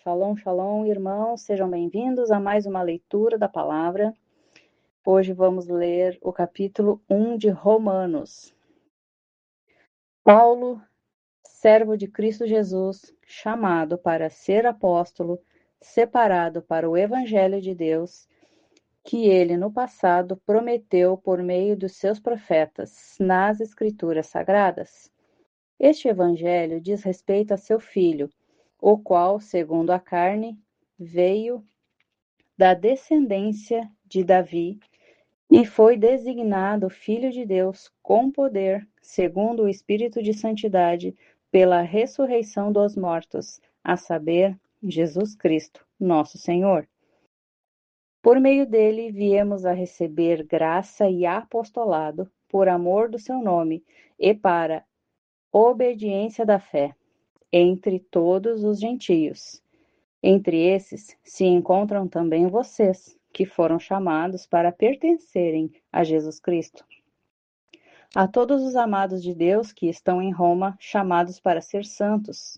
Shalom, shalom, irmãos, sejam bem-vindos a mais uma leitura da palavra. Hoje vamos ler o capítulo 1 de Romanos. Paulo, servo de Cristo Jesus, chamado para ser apóstolo, separado para o evangelho de Deus, que ele no passado prometeu por meio dos seus profetas nas Escrituras Sagradas. Este evangelho diz respeito a seu filho, o qual, segundo a carne, veio da descendência de Davi e foi designado Filho de Deus com poder, segundo o Espírito de Santidade, pela ressurreição dos mortos, a saber, Jesus Cristo, nosso Senhor. Por meio dele viemos a receber graça e apostolado, por amor do seu nome, e para obediência da fé entre todos os gentios. Entre esses se encontram também vocês, que foram chamados para pertencerem a Jesus Cristo. A todos os amados de Deus que estão em Roma, chamados para ser santos,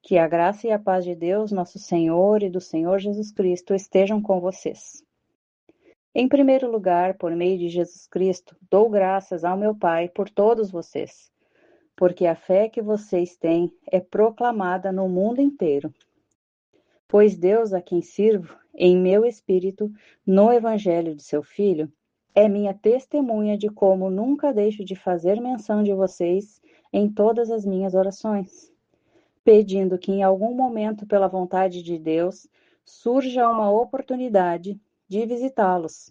que a graça e a paz de Deus, nosso Senhor, e do Senhor Jesus Cristo estejam com vocês. Em primeiro lugar, por meio de Jesus Cristo, dou graças ao meu Pai por todos vocês, porque a fé que vocês têm é proclamada no mundo inteiro. Pois Deus, a quem sirvo, em meu espírito, no evangelho de seu Filho, é minha testemunha de como nunca deixo de fazer menção de vocês em todas as minhas orações, pedindo que em algum momento, pela vontade de Deus, surja uma oportunidade de visitá-los,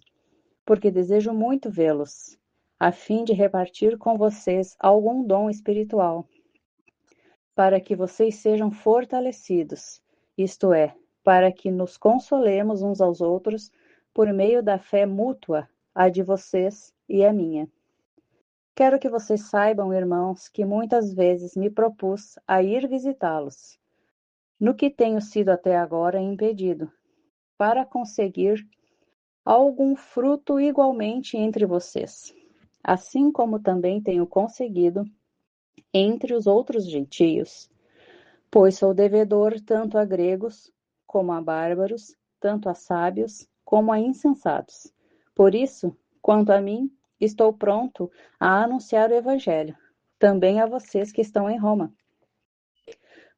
porque desejo muito vê-los, a fim de repartir com vocês algum dom espiritual, para que vocês sejam fortalecidos, isto é, para que nos consolemos uns aos outros por meio da fé mútua, a de vocês e a minha. Quero que vocês saibam, irmãos, que muitas vezes me propus a ir visitá-los, no que tenho sido até agora impedido, para conseguir algum fruto igualmente entre vocês, assim como também tenho conseguido entre os outros gentios, pois sou devedor tanto a gregos como a bárbaros, tanto a sábios como a insensatos. Por isso, quanto a mim, estou pronto a anunciar o Evangelho, também a vocês que estão em Roma.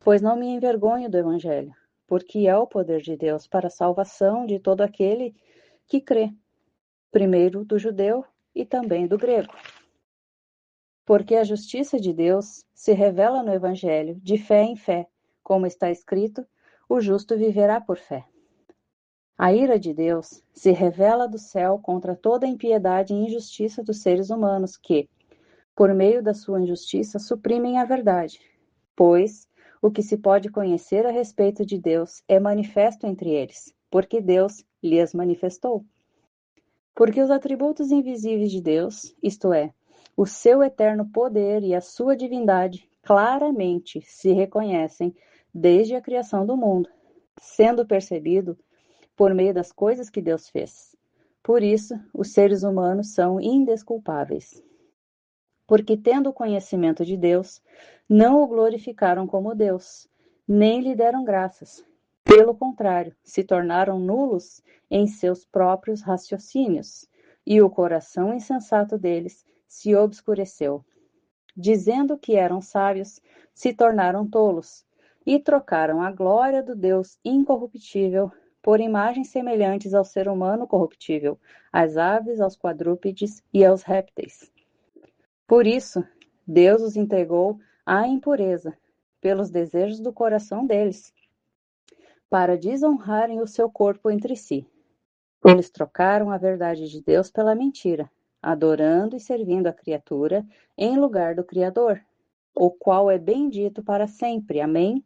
Pois não me envergonho do Evangelho, porque é o poder de Deus para a salvação de todo aquele que crê, primeiro do judeu e também do grego. Porque a justiça de Deus se revela no Evangelho, de fé em fé, como está escrito, o justo viverá por fé. A ira de Deus se revela do céu contra toda a impiedade e injustiça dos seres humanos que, por meio da sua injustiça, suprimem a verdade. Pois o que se pode conhecer a respeito de Deus é manifesto entre eles, porque Deus lhes manifestou. Porque os atributos invisíveis de Deus, isto é, o seu eterno poder e a sua divindade, claramente se reconhecem desde a criação do mundo, sendo percebido por meio das coisas que Deus fez. Por isso, os seres humanos são indesculpáveis. Porque, tendo o conhecimento de Deus, não o glorificaram como Deus, nem lhe deram graças. Pelo contrário, se tornaram nulos em seus próprios raciocínios, e o coração insensato deles se obscureceu. Dizendo que eram sábios, se tornaram tolos, e trocaram a glória do Deus incorruptível por imagens semelhantes ao ser humano corruptível, às aves, aos quadrúpedes e aos répteis. Por isso, Deus os entregou à impureza, pelos desejos do coração deles, para desonrarem o seu corpo entre si. Eles trocaram a verdade de Deus pela mentira, adorando e servindo a criatura em lugar do Criador, o qual é bendito para sempre. Amém?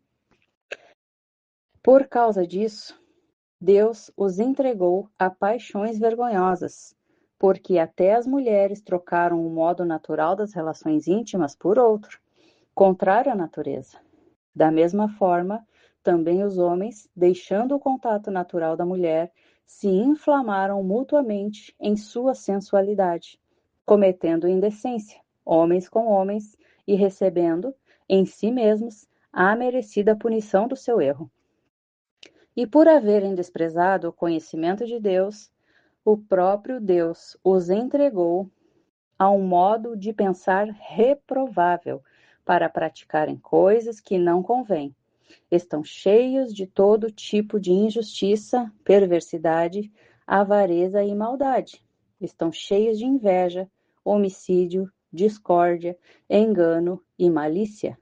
Por causa disso, Deus os entregou a paixões vergonhosas, porque até as mulheres trocaram o modo natural das relações íntimas por outro, contrário à natureza. Da mesma forma, também os homens, deixando o contato natural da mulher, se inflamaram mutuamente em sua sensualidade, cometendo indecência, homens com homens, e recebendo, em si mesmos, a merecida punição do seu erro. E por haverem desprezado o conhecimento de Deus, o próprio Deus os entregou a um modo de pensar reprovável, para praticarem coisas que não convêm. Estão cheios de todo tipo de injustiça, perversidade, avareza e maldade. Estão cheios de inveja, homicídio, discórdia, engano e malícia.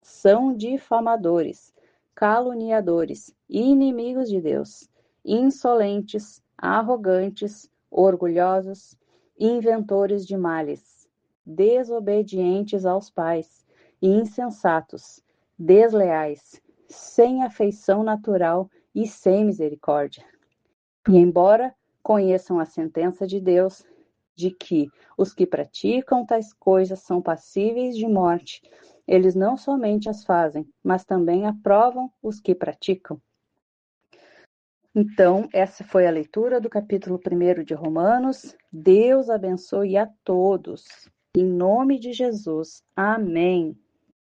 São difamadores, caluniadores, inimigos de Deus, insolentes, arrogantes, orgulhosos, inventores de males, desobedientes aos pais e insensatos, desleais, sem afeição natural e sem misericórdia. E embora conheçam a sentença de Deus, de que os que praticam tais coisas são passíveis de morte, eles não somente as fazem, mas também aprovam os que praticam. Então, essa foi a leitura do capítulo 1 de Romanos. Deus abençoe a todos. Em nome de Jesus. Amém.